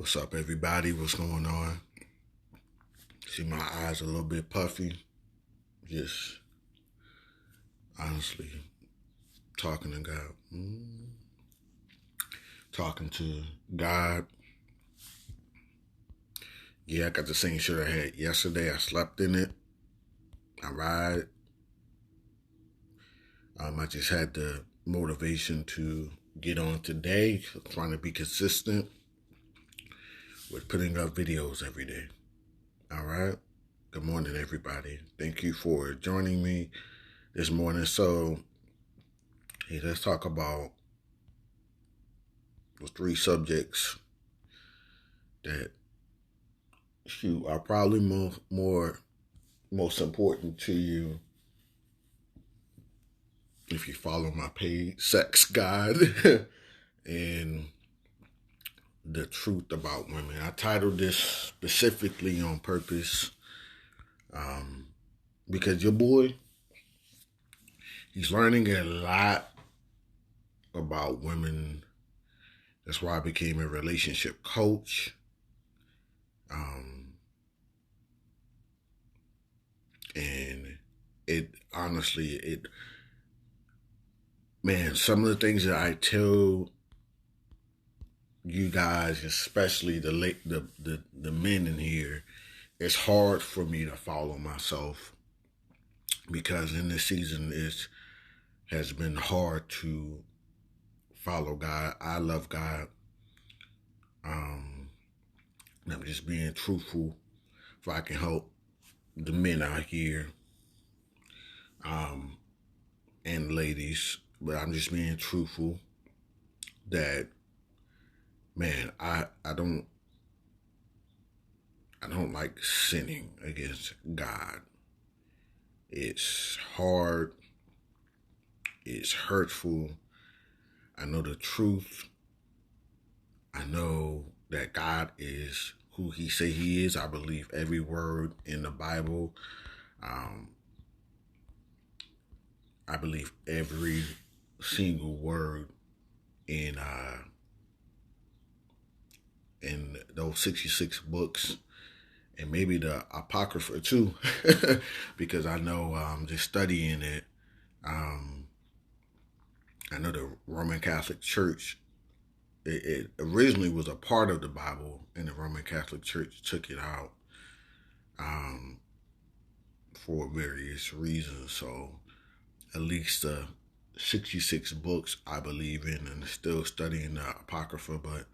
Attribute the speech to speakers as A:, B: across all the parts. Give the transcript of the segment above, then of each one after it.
A: What's up, everybody? What's going on? See, my eyes a little bit puffy. Just honestly talking to God. Talking to God. Yeah, I got the same shirt I had yesterday. I slept in it. I ride. I just had the motivation to get on today, trying to be consistent with putting up videos every day. All right? Good morning, everybody. Thank you for joining me this morning. So, hey, let's talk about the three subjects that are probably most important to you if you follow my page, Sex God, and the truth about women. I titled this specifically on purpose because your boy, he's learning a lot about women. That's why I became a relationship coach. And some of the things that I tell you guys, especially the men in here, it's hard for me to follow myself because in this season it has been hard to follow God. I love God. I'm just being truthful if I can help the men out here and ladies, but I'm just being truthful that, man, I don't like sinning against God. It's hard. It's hurtful. I know the truth. I know that God is who he say he is. I believe every word in the Bible. I believe every single word in those 66 books, and maybe the Apocrypha too, because I know just studying it, I know the Roman Catholic Church, it originally was a part of the Bible, and the Roman Catholic Church took it out for various reasons. So at least the 66 books I believe in, and still studying the Apocrypha, but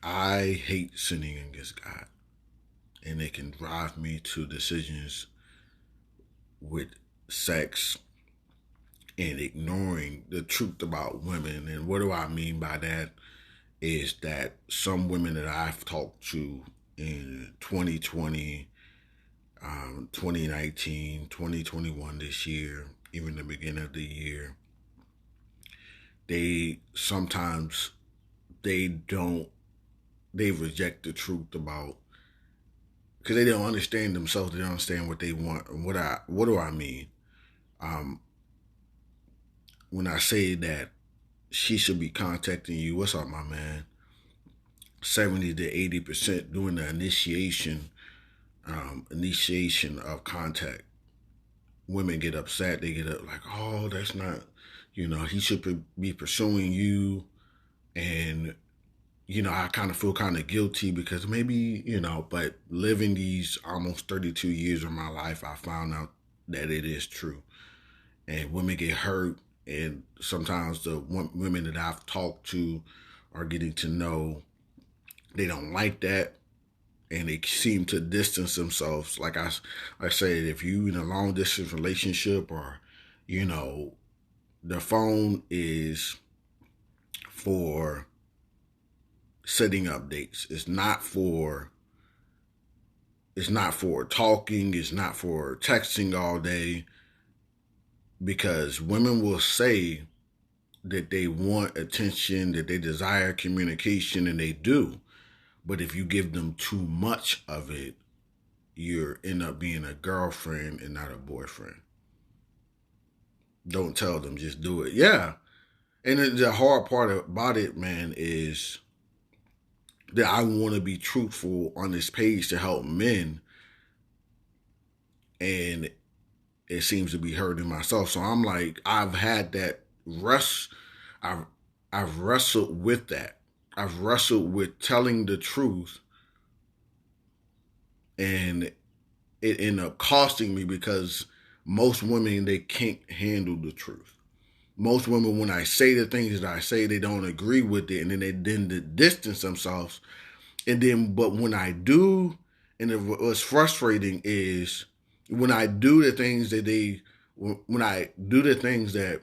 A: I hate sinning against God, and it can drive me to decisions with sex and ignoring the truth about women. And what do I mean by that is that some women that I've talked to in 2020, 2019, 2021, this year, even the beginning of the year, they reject the truth about, because they don't understand themselves. They don't understand what they want. And what do I mean? When I say that she should be contacting you, what's up, my man? 70 to 80% doing the initiation of contact. Women get upset. They get up like, oh, that's not, he should be pursuing you. And, I kind of feel kind of guilty because maybe, but living these almost 32 years of my life, I found out that it is true. And women get hurt. And sometimes the women that I've talked to are getting to know, they don't like that. And they seem to distance themselves. Like I said, if you in a long distance relationship, or, the phone is for setting up dates. It's not for talking. It's not for texting all day. Because women will say that they want attention, that they desire communication, and they do. But if you give them too much of it, you end up being a girlfriend and not a boyfriend. Don't tell them, just do it. Yeah. And the hard part about it, man, is that I want to be truthful on this page to help men, and it seems to be hurting myself. So I'm like, I've had that rest. I've I've wrestled with that. I've wrestled with telling the truth, and it ended up costing me because most women, they can't handle the truth. Most women, when I say the things that I say, they don't agree with it, and then they distance themselves. And then, but when I do, and what's frustrating is when I do the things that when I do the things that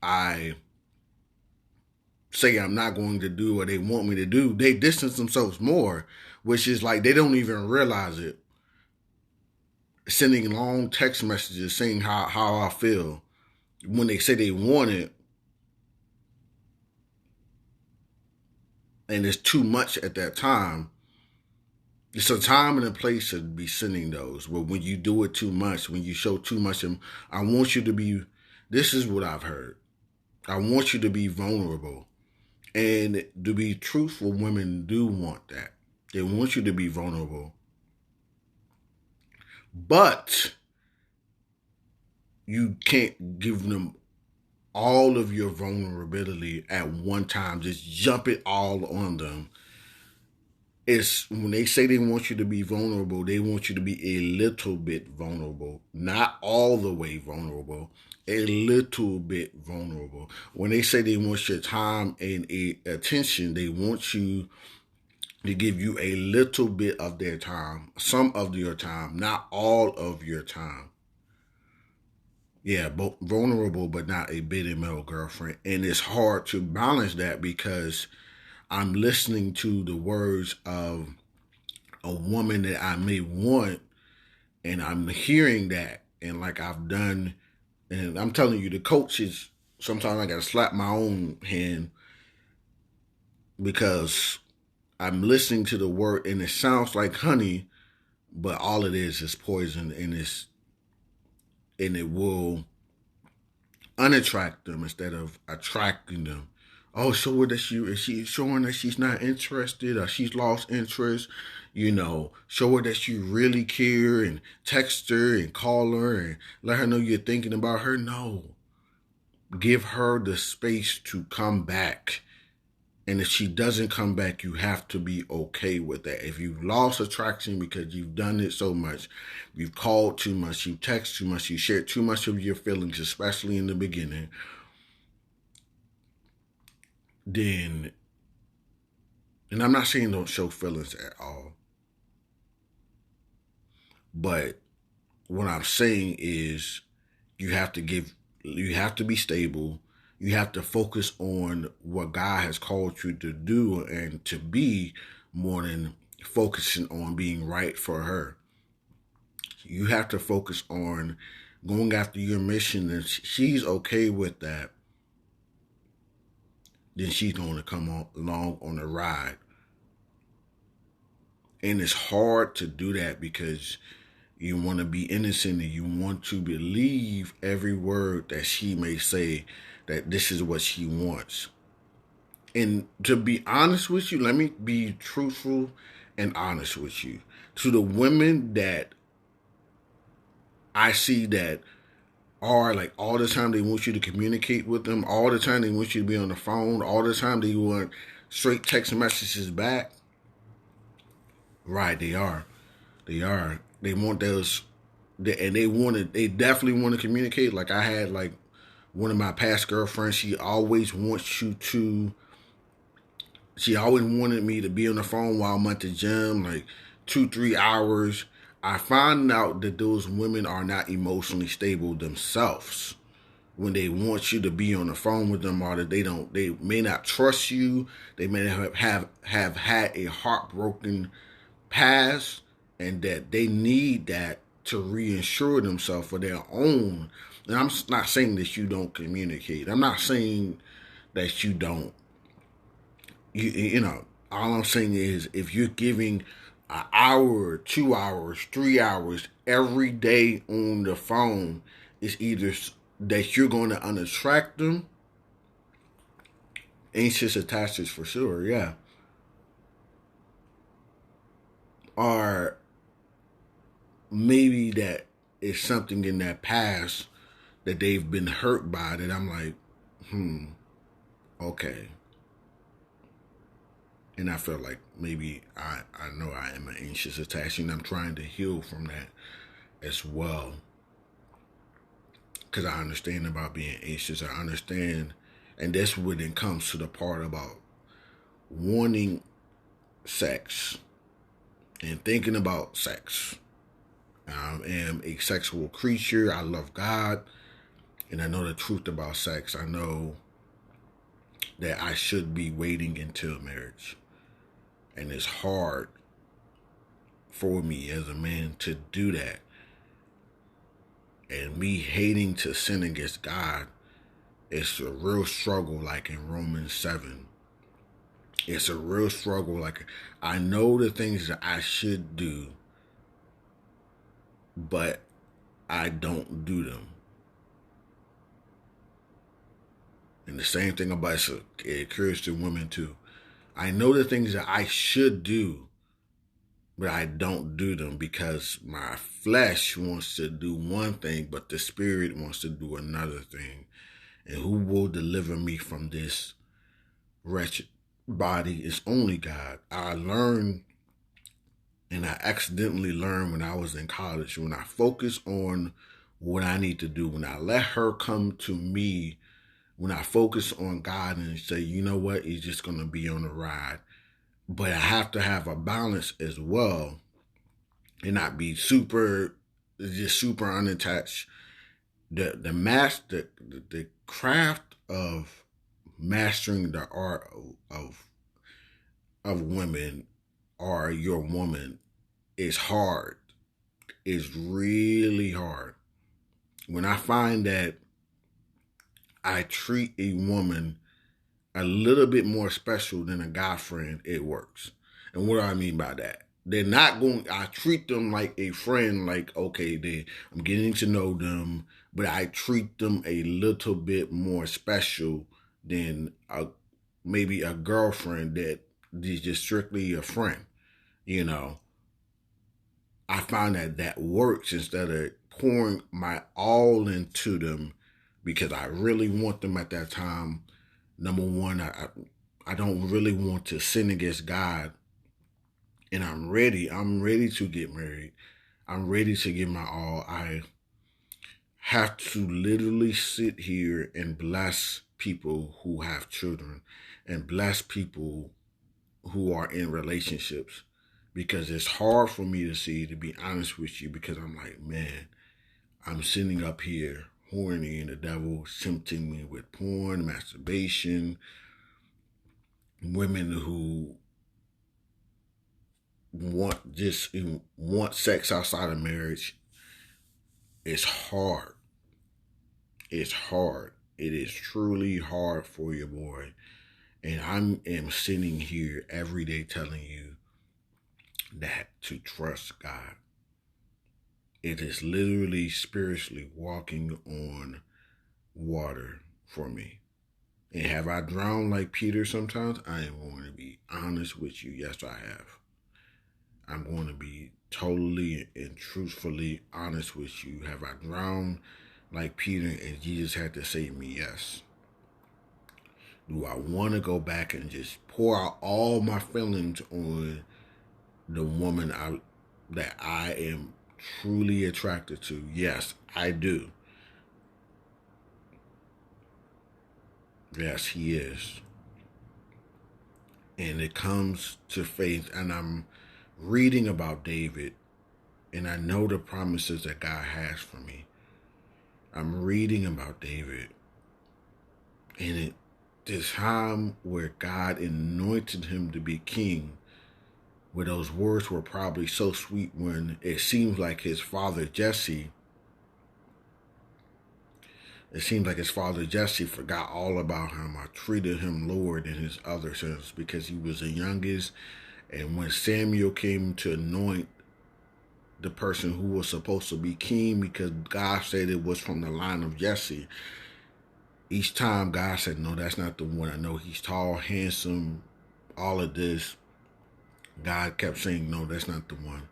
A: I say I'm not going to do or they want me to do, they distance themselves more, which is like they don't even realize it. Sending long text messages saying how I feel when they say they want it, and it's too much at that time. It's a time and a place to be sending those. But when you do it too much, when you show too much, I want you to be, this is what I've heard. I want you to be vulnerable. And to be truthful, women do want that. They want you to be vulnerable. But you can't give them all of your vulnerability at one time. Just jump it all on them. It's when they say they want you to be vulnerable, they want you to be a little bit vulnerable. Not all the way vulnerable, a little bit vulnerable. When they say they want your time and attention, they want you to give you a little bit of their time, some of your time, not all of your time. Yeah, vulnerable, but not a beta male girlfriend. And it's hard to balance that because I'm listening to the words of a woman that I may want, and I'm hearing that. And like I've done, and I'm telling you, the coaches, sometimes I got to slap my own hand because I'm listening to the word and it sounds like honey, but all it is poison, and it will unattract them instead of attracting them. Oh, show her that she's showing that she's not interested or she's lost interest. Show her that you really care and text her and call her and let her know you're thinking about her. No, give her the space to come back. And if she doesn't come back, you have to be okay with that. If you've lost attraction because you've done it so much, you've called too much, you text too much, you shared too much of your feelings, especially in the beginning, then, and I'm not saying don't show feelings at all, but what I'm saying is you have to be stable. You have to focus on what God has called you to do and to be, more than focusing on being right for her. You have to focus on going after your mission, and she's okay with that. Then she's going to come along on the ride. And it's hard to do that because you want to be innocent and you want to believe every word that she may say, that this is what she wants. And to be honest with you, let me be truthful and honest with you. To the women that I see that are like all the time they want you to communicate with them, all the time they want you to be on the phone, all the time they want straight text messages back. Right, they are. They are. They want those, and they definitely want to communicate. Like I had like one of my past girlfriends, she always wanted me to be on the phone while I'm at the gym, like 2-3 hours. I find out that those women are not emotionally stable themselves when they want you to be on the phone with them, or that they may not trust you. They may have had a heartbroken past, and that they need that to reinsure themselves for their own. And I'm not saying that you don't communicate. I'm not saying that you don't. All I'm saying is if you're giving an hour, 2 hours, 3 hours every day on the phone, it's either that you're going to unattract them, anxious attachments for sure, yeah, are maybe that is something in that past that they've been hurt by that I'm like, okay. And I felt like maybe I know I am an anxious attachment. I'm trying to heal from that as well. Because I understand about being anxious. I understand. And that's when it comes to the part about wanting sex and thinking about sex. I am a sexual creature. I love God. And I know the truth about sex. I know that I should be waiting until marriage. And it's hard for me as a man to do that. And me hating to sin against God, it's a real struggle, like in Romans 7. It's a real struggle. Like, I know the things that I should do, but I don't do them. And the same thing about it occurs to women too. I know the things that I should do, but I don't do them because my flesh wants to do one thing, but the spirit wants to do another thing. And who will deliver me from this wretched body is only God. I learned, and I accidentally learned when I was in college, when I focus on what I need to do, when I let her come to me, when I focus on God and say, you know what, he's just going to be on the ride. But I have to have a balance as well and not be super unattached. The craft of mastering the art of women or your woman is hard. It's really hard. When I find that I treat a woman a little bit more special than a guy friend, it works. And what do I mean by that? They're not going, I treat them like a friend, like, okay, I'm getting to know them, but I treat them a little bit more special than maybe a girlfriend that is just strictly a friend. You know, I find that works instead of pouring my all into them because I really want them at that time. Number one, I don't really want to sin against God, and I'm ready. I'm ready to get married. I'm ready to give my all. I have to literally sit here and bless people who have children and bless people who are in relationships because it's hard for me to see, to be honest with you, because I'm like, man, I'm sitting up here horny and the devil tempting me with porn, masturbation, women who want sex outside of marriage. It's hard. It's hard. It is truly hard for your boy. And I am sitting here every day telling you that to trust God. It is literally spiritually walking on water for me. And have I drowned like Peter sometimes? I am going to be honest with you. Yes, I have. I'm going to be totally and truthfully honest with you. Have I drowned like Peter and Jesus had to save me? Yes. Do I want to go back and just pour out all my feelings on the woman that I am truly attracted to? Yes, I do. Yes, he is. And it comes to faith, and I'm reading about David, and I know the promises that God has for me. I'm reading about David, and it this time where God anointed him to be king, where those words were probably so sweet when it seems like his father Jesse forgot all about him. I treated him lower than his other sons because he was the youngest. And when Samuel came to anoint the person who was supposed to be king, because God said it was from the line of Jesse, each time God said, no, that's not the one. I know he's tall, handsome, all of this. God kept saying, no, that's not the one.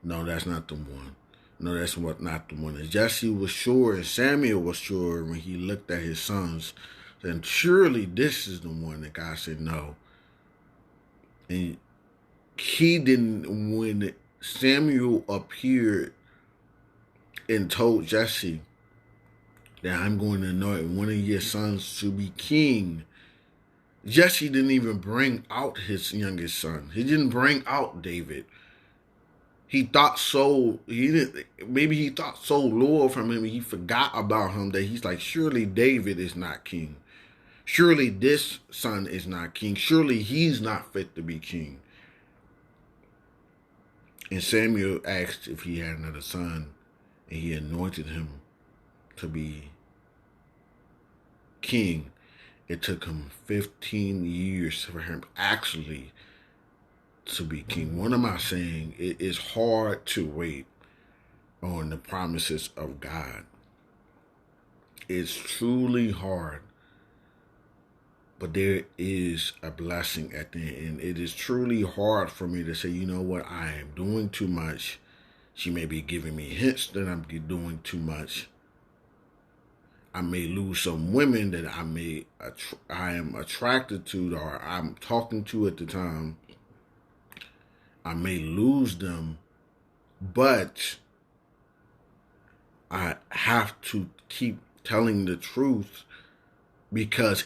A: No, that's not the one. No, that's not the one. And Jesse was sure, and Samuel was sure when he looked at his sons, then surely this is the one that God said no. And he didn't, when Samuel appeared and told Jesse that I'm going to anoint one of your sons to be king, Jesse didn't even bring out his youngest son. He didn't bring out David. He thought so, maybe he thought so low from him, he forgot about him that he's like, surely David is not king. Surely this son is not king. Surely he's not fit to be king. And Samuel asked if he had another son, and he anointed him to be king. It took him 15 years for him actually to be king. What am I saying? It is hard to wait on the promises of God. It's truly hard. But there is a blessing at the end. And it is truly hard for me to say, you know what, I am doing too much. She may be giving me hints that I'm doing too much. I may lose some women that I am attracted to or I'm talking to at the time. I may lose them, but I have to keep telling the truth because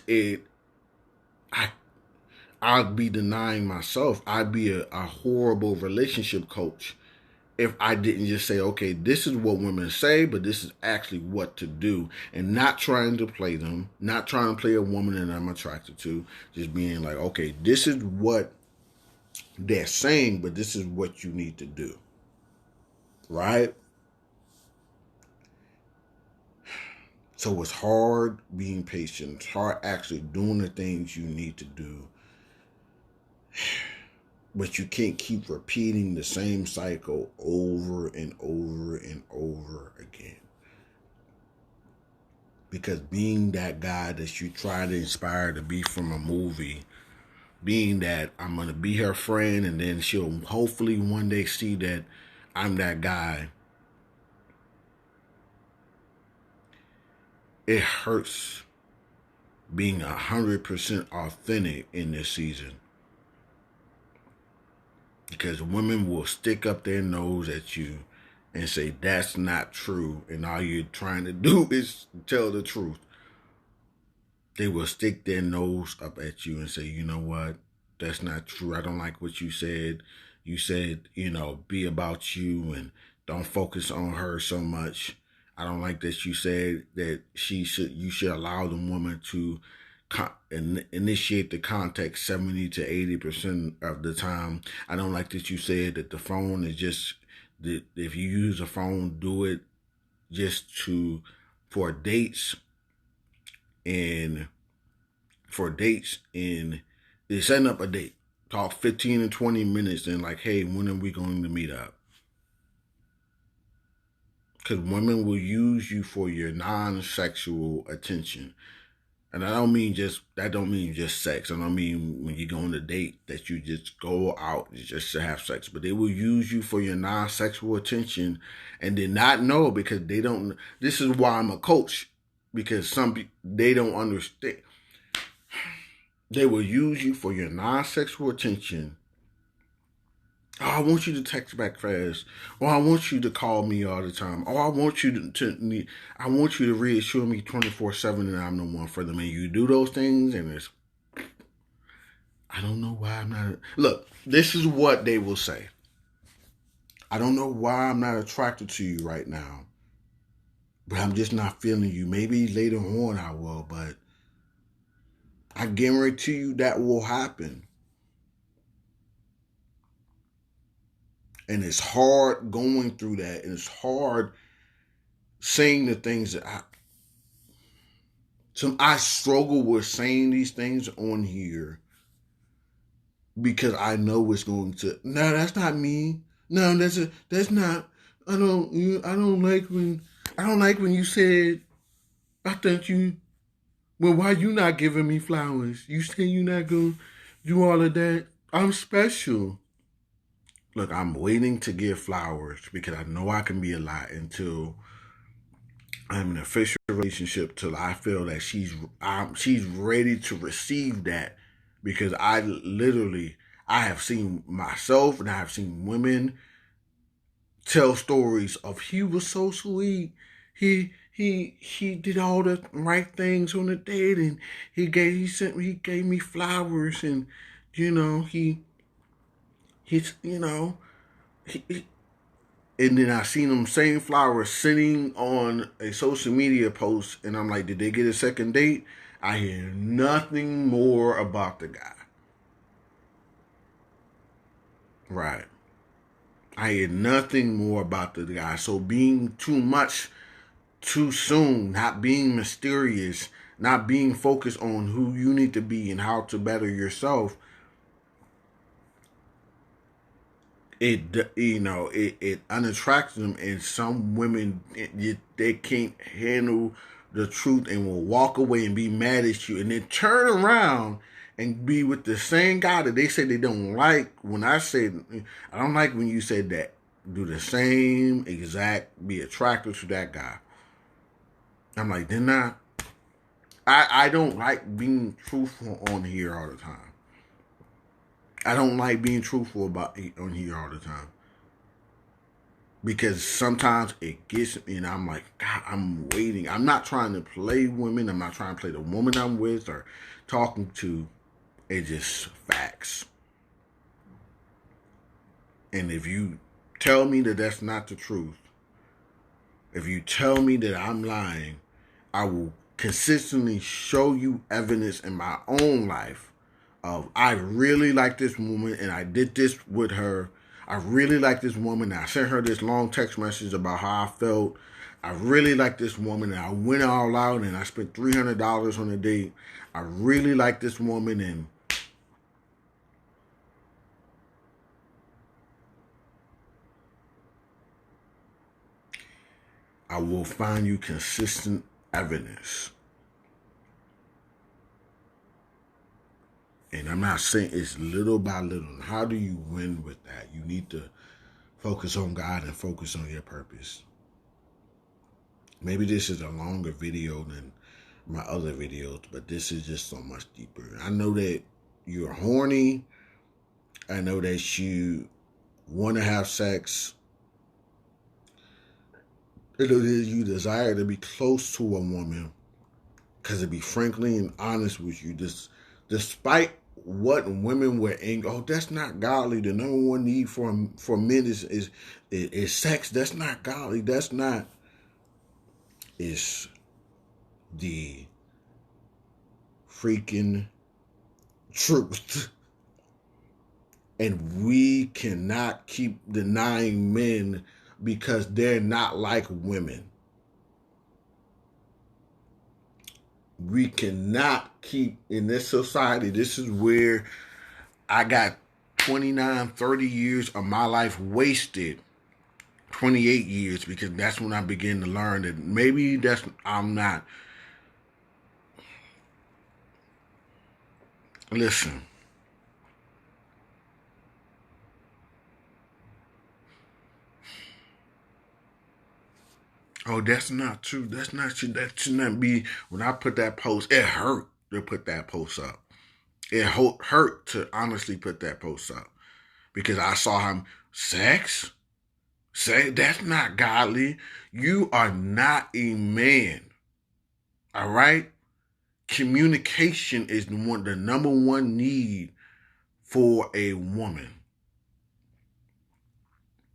A: I'd be denying myself. I'd be a horrible relationship coach if I didn't just say, okay, this is what women say, but this is actually what to do, and not trying to play them, not trying to play a woman that I'm attracted to, just being like, okay, this is what they're saying, but this is what you need to do, right? So it's hard being patient. It's hard actually doing the things you need to do. But you can't keep repeating the same cycle over and over and over again. Because being that guy that you try to inspire to be from a movie, being that I'm going to be her friend and then she'll hopefully one day see that I'm that guy, it hurts being 100% authentic in this season. Because women will stick up their nose at you and say, that's not true. And all you're trying to do is tell the truth. They will stick their nose up at you and say, you know what? That's not true. I don't like what you said. You said, be about you and don't focus on her so much. I don't like that you said that you should allow the woman to initiate the contact 70 to 80% of the time. I don't like that you said that the phone is just, that if you use a phone, do it just for dates and they're setting up a date. Talk 15 and 20 minutes and like, hey, when are we going to meet up? Because women will use you for your non-sexual attention. And that don't mean just sex. I don't mean when you go on a date that you just go out just to have sex. But they will use you for your non-sexual attention and did not know because they don't. This is why I'm a coach. Because some people, they don't understand. They will use you for your non-sexual attention. Oh, I want you to text back fast. Or I want you to call me all the time. Or I want you I want you to reassure me 24/7 that I'm the one for them. And you do those things and I don't know why I'm not. Look, this is what they will say. I don't know why I'm not attracted to you right now. But I'm just not feeling you. Maybe later on I will, but I guarantee you that will happen. And it's hard going through that. And it's hard saying the things that I struggle with saying these things on here because I know it's going to. No, that's not me. No, that's not. I don't like when you said. I think you. Well, why you not giving me flowers? You say you not gonna do all of that? I'm special. Look, I'm waiting to give flowers because I know I can be a lot until I'm in an official relationship till I feel that she's ready to receive that, because I have seen myself and I have seen women tell stories of he was so sweet. He did all the right things on the date, and he gave me flowers, and you know he's he and then I seen them same flowers sitting on a social media post, and I'm like, did they get a second date? I hear nothing more about the guy. Right. I hear nothing more about the guy. So being too much too soon, not being mysterious, not being focused on who you need to be and how to better yourself, it unattracts them, and some women they can't handle the truth and will walk away and be mad at you, and then turn around and be with the same guy that they say they don't like. When I said I don't like when you said that, do the same exact, be attracted to that guy. I'm like, then not. I don't like being truthful on here all the time. I don't like being truthful about on here all the time, because sometimes it gets me, and I'm like, God, I'm waiting. I'm not trying to play women. I'm not trying to play the woman I'm with or talking to. It's just facts. And if you tell me that that's not the truth, if you tell me that I'm lying, I will consistently show you evidence in my own life of I really like this woman and I did this with her. I really like this woman and I sent her this long text message about how I felt. I really like this woman and I went all out and I spent $300 on a date. I really like this woman, and I will find you consistent evidence. And I'm not saying it's little by little. How do you win with that? You need to focus on God and focus on your purpose. Maybe this is a longer video than my other videos, but this is just so much deeper. I know that you're horny. I know that you want to have sex. I know that you desire to be close to a woman. Because to be frankly and honest with you, despite what women were angry, oh, that's not godly. The number one need for men is sex. That's not godly. That's not. It's the freaking truth. And we cannot keep denying men because they're not like women. We cannot keep, in this society, this is where I got 29, 30 years of my life wasted. 28 years, because that's when I began to learn that maybe I'm not. Listen. Oh, that's not true. That's not true. That should not be. When I put that post, it hurt to put that post up. It hurt to honestly put that post up, because I saw him sex. Say that's not godly. You are not a man. All right? Communication is the number one need for a woman.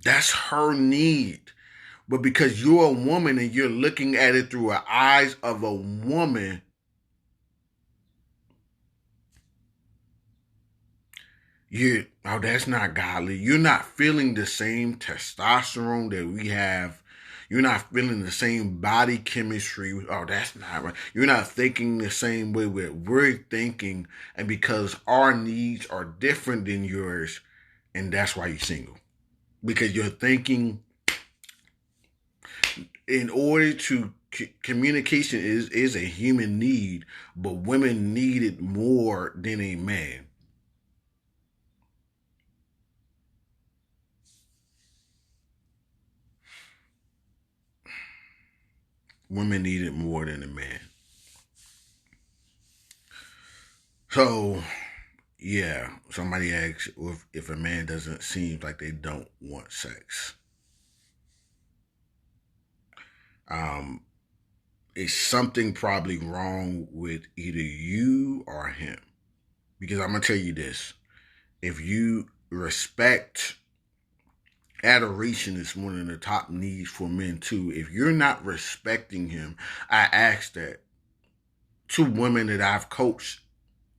A: That's her need. But because you're a woman and you're looking at it through the eyes of a woman, that's not godly. You're not feeling the same testosterone that we have. You're not feeling the same body chemistry. Oh, that's not right. You're not thinking the same way we're thinking. And because our needs are different than yours, and that's why you're single. Because you're thinking, in order to communication is a human need, but women need it more than a man. Women need it more than a man. So, yeah, somebody asks if a man doesn't seem like they don't want sex. Um, is something probably wrong with either you or him? Because I'm gonna tell you this: if you respect, adoration is one of the top needs for men too. If you're not respecting him, I ask that. Two women that I've coached.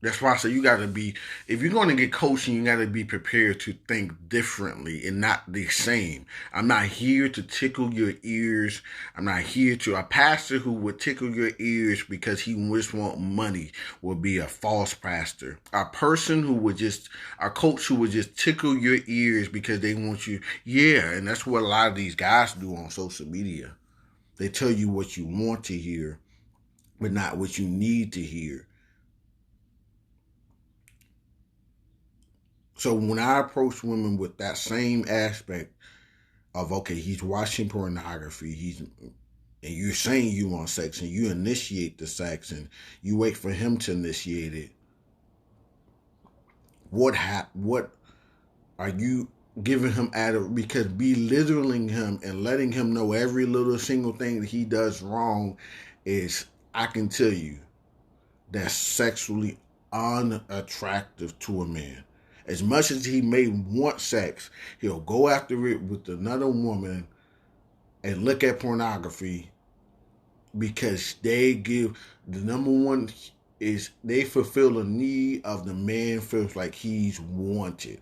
A: That's why I say you got to be, if you're going to get coaching, you got to be prepared to think differently and not the same. I'm not here to tickle your ears. I'm not here to, a pastor who would tickle your ears because he just want money would be a false pastor. A person who would just, a coach who would just tickle your ears because they want you. Yeah, and that's what a lot of these guys do on social media. They tell you what you want to hear, but not what you need to hear. So when I approach women with that same aspect of, okay, he's watching pornography, and you're saying you want sex and you initiate the sex and you wait for him to initiate it, what are you giving him because belittling him and letting him know every little single thing that he does wrong is, I can tell you, that's sexually unattractive to a man. As much as he may want sex, he'll go after it with another woman and look at pornography because they give, the number one is they fulfill a need of the man feels like he's wanted.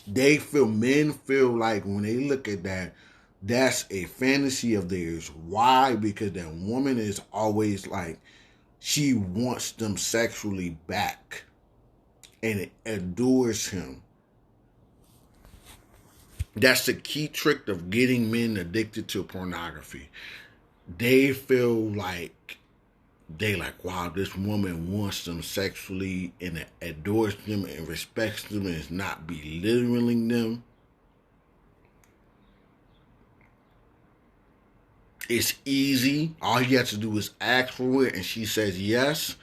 A: Men feel like when they look at that, that's a fantasy of theirs. Why? Because that woman is always like, she wants them sexually back and it adores him. That's the key trick of getting men addicted to pornography. They feel like, wow, this woman wants them sexually and adores them and respects them and is not belittling them. It's easy. All you have to do is ask for it and she says yes.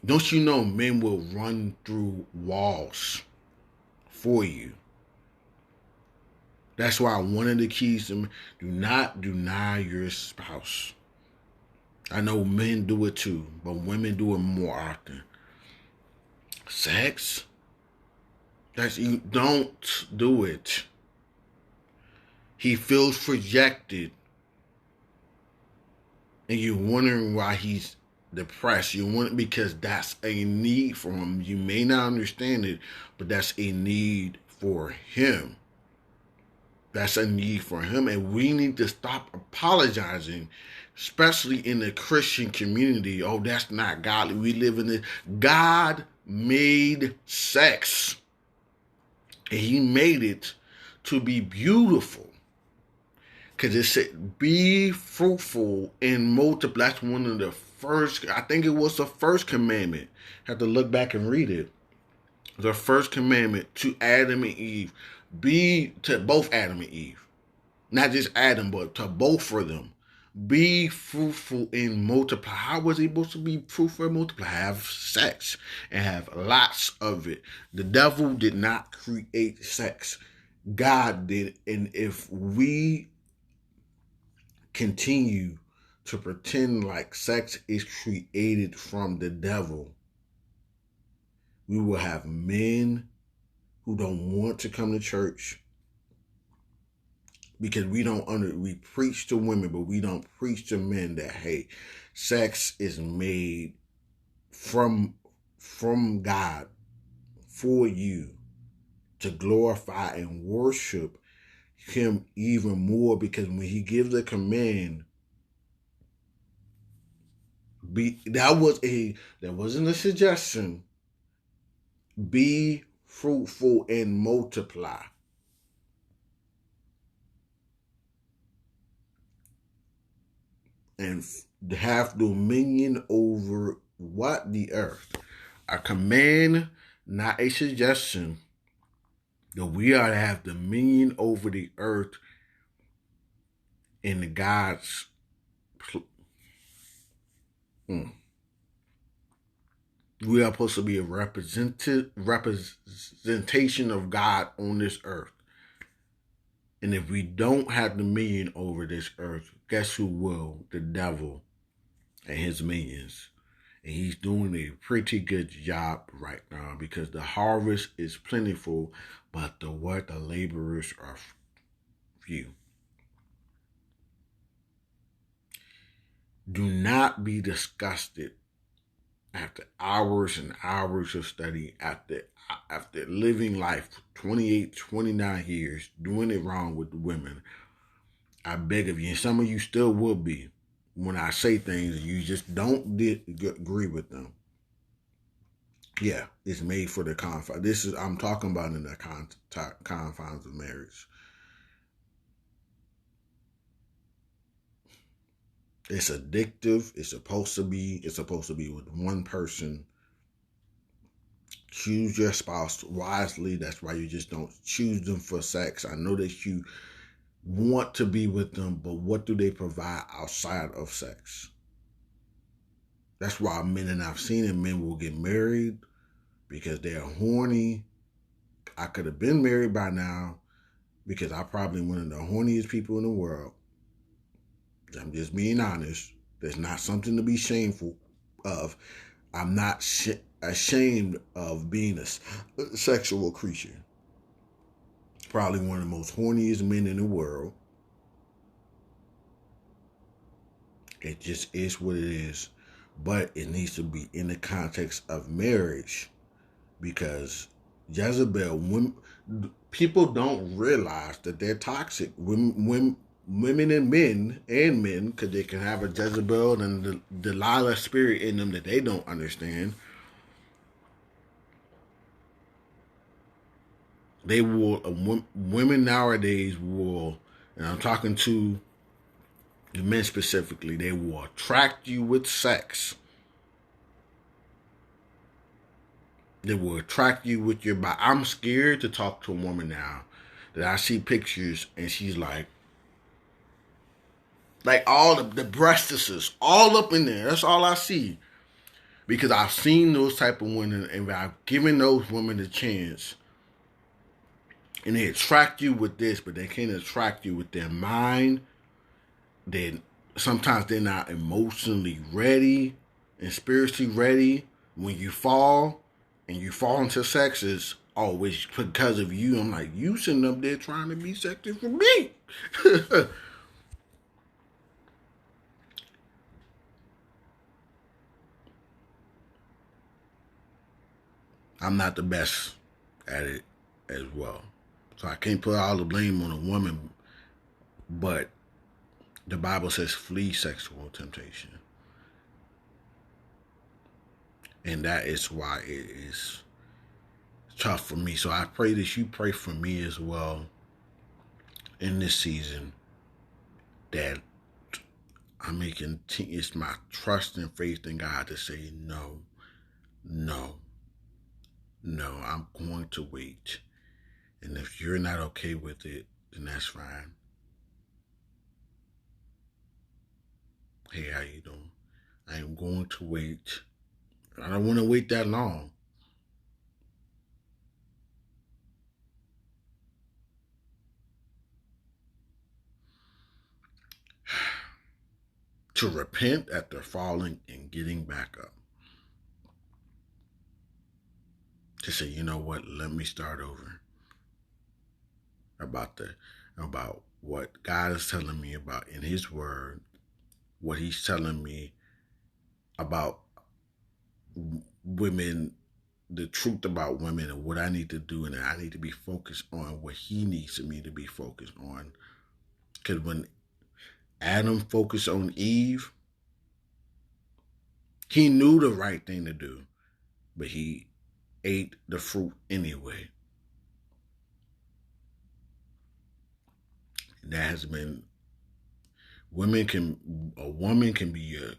A: Don't you know men will run through walls for you? That's why one of the keys to do not deny your spouse. I know men do it too, but women do it more often. Sex? You don't do it. He feels projected. And you're wondering why he's depressed. You want it because that's a need for him. You may not understand it, but that's a need for him. That's a need for him. And we need to stop apologizing, especially in the Christian community. Oh, that's not godly. We live in this. God made sex. And he made it to be beautiful. Because it said, be fruitful and multiply. That's one of the first, I think it was the first commandment. I have to look back and read it. The first commandment to Adam and Eve. Be to both Adam and Eve. Not just Adam, but to both of them. Be fruitful and multiply. How was he supposed to be fruitful and multiply? Have sex and have lots of it. The devil did not create sex. God did. And if we continue to pretend like sex is created from the devil, we will have men who don't want to come to church because we preach to women, but we don't preach to men that, hey, sex is made from God for you to glorify and worship him even more, because when he gives a command, that wasn't a suggestion. Be fruitful and multiply. and have dominion over what? The earth. A command, not a suggestion, that we are to have dominion over the earth in God's. We are supposed to be a representation of God on this earth. And if we don't have dominion over this earth, guess who will? The devil and his minions. And he's doing a pretty good job right now because the harvest is plentiful, but the laborers are few. Do not be disgusted after hours and hours of study, after living life for 28, 29 years, doing it wrong with the women. I beg of you, and some of you still will be, when I say things, you just don't agree with them. Yeah, it's made for the confines. I'm talking about in the confines of marriage. It's addictive. It's supposed to be with one person. Choose your spouse wisely. That's why you just don't choose them for sex. I know that you want to be with them, but what do they provide outside of sex? That's why I've seen men will get married because they're horny. I could have been married by now because I'm probably one of the horniest people in the world. I'm just being honest. There's not something to be shameful of. I'm not ashamed of being a sexual creature. Probably one of the most horniest men in the world. It just is what it is. But it needs to be in the context of marriage. Because Jezebel, people don't realize that they're toxic. Women and men, because they can have a Jezebel and the Delilah spirit in them that they don't understand. They will, women nowadays will, and I'm talking to the men specifically, they will attract you with sex. They will attract you with your body. I'm scared to talk to a woman now that I see pictures and she's like all the breastises all up in there. That's all I see. Because I've seen those type of women and I've given those women a chance. And they attract you with this, but they can't attract you with their mind. Sometimes they're not emotionally ready and spiritually ready. When you fall and you fall into sex, it's always because of you. I'm like, you sitting up there trying to be sexy for me. I'm not the best at it as well. So I can't put all the blame on a woman, but the Bible says flee sexual temptation. And that is why it is tough for me. So I pray that you pray for me as well in this season, that it's my trust and faith in God to say no, I'm going to wait. And if you're not okay with it, then that's fine. Hey, how you doing? I am going to wait. I don't want to wait that long. To repent after falling and getting back up. To say, you know what, let me start over. About what God is telling me about in His Word, what He's telling me about women, the truth about women and what I need to do, and I need to be focused on what He needs me to be focused on. Because when Adam focused on Eve, he knew the right thing to do, but he ate the fruit anyway. And that has been A woman can be your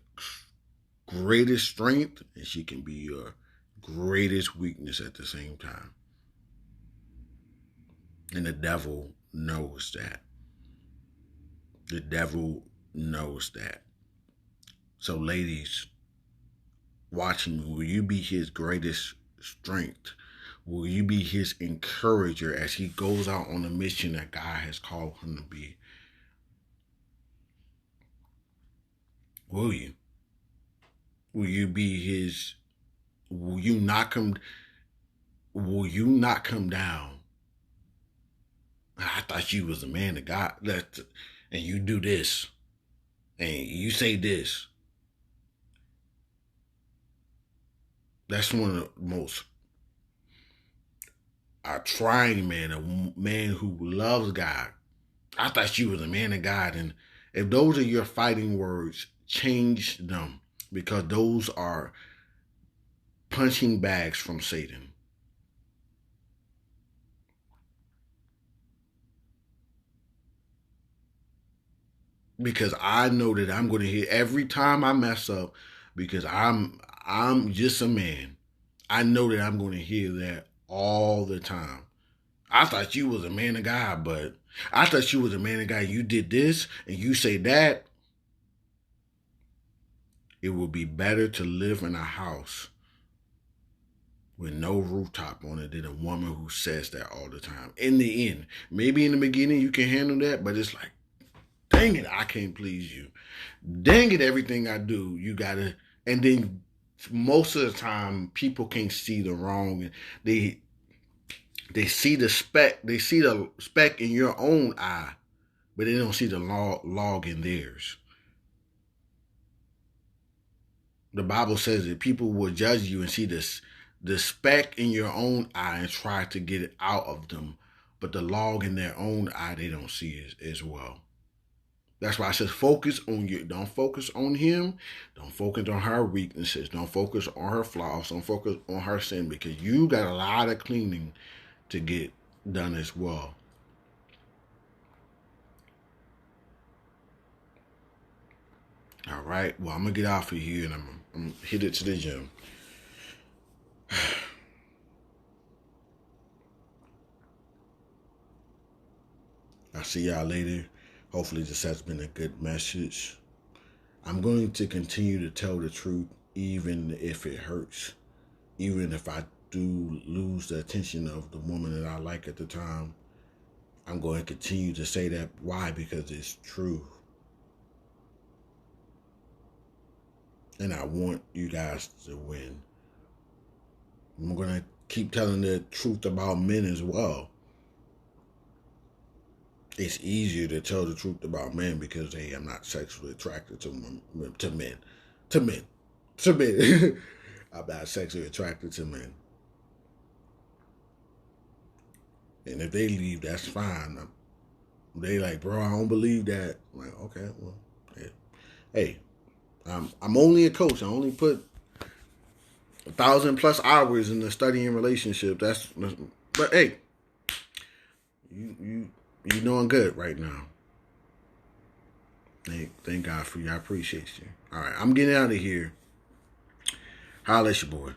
A: greatest strength, and she can be your greatest weakness at the same time. And the devil knows that. The devil knows that. So, ladies, watching me, will you be his greatest strength? Will you be his encourager as he goes out on the mission that God has called him to be? Will you? Will you be his? Will you not come? Will you not come down? I thought you was a man of God, and you do this, and you say this. That's one of the most trying man, a man who loves God. I thought you was a man of God, and if those are your fighting words, change them, because those are punching bags from Satan. Because I know that I'm going to hear every time I mess up, because I'm just a man. I know that I'm going to hear that all the time. I thought you was a man of God, but I thought you was a man of God. You did this and you say that. It would be better to live in a house with no rooftop on it than a woman who says that all the time. In the end, maybe in the beginning you can handle that, but it's like, dang it, I can't please you. Dang it, everything I do, you gotta. And then most of the time, people can't see the wrong. They see the speck. They see the speck in your own eye, but they don't see the log in theirs. The Bible says that people will judge you and see the speck in your own eye and try to get it out of them, but the log in their own eye they don't see as well. That's why I says focus on you. Don't focus on him. Don't focus on her weaknesses. Don't focus on her flaws. Don't focus on her sin, because you got a lot of cleaning to get done as well. All right. Well, I'm gonna get off of here and I'm gonna hit it to the gym. I'll see y'all later. Hopefully this has been a good message. I'm going to continue to tell the truth even if it hurts. Even if I do lose the attention of the woman that I like at the time, I'm going to continue to say that. Why? Because it's true. And I want you guys to win. I'm going to keep telling the truth about men as well. It's easier to tell the truth about men because, hey, I'm not sexually attracted to men. I'm not sexually attracted to men. And if they leave, that's fine. They like, bro, I don't believe that. I'm like, okay, well, hey, I'm only a coach. I only put 1,000+ hours in the studying relationship. But hey, you doing good right now. Hey, thank God for you. I appreciate you. All right, I'm getting out of here. Holla at your boy.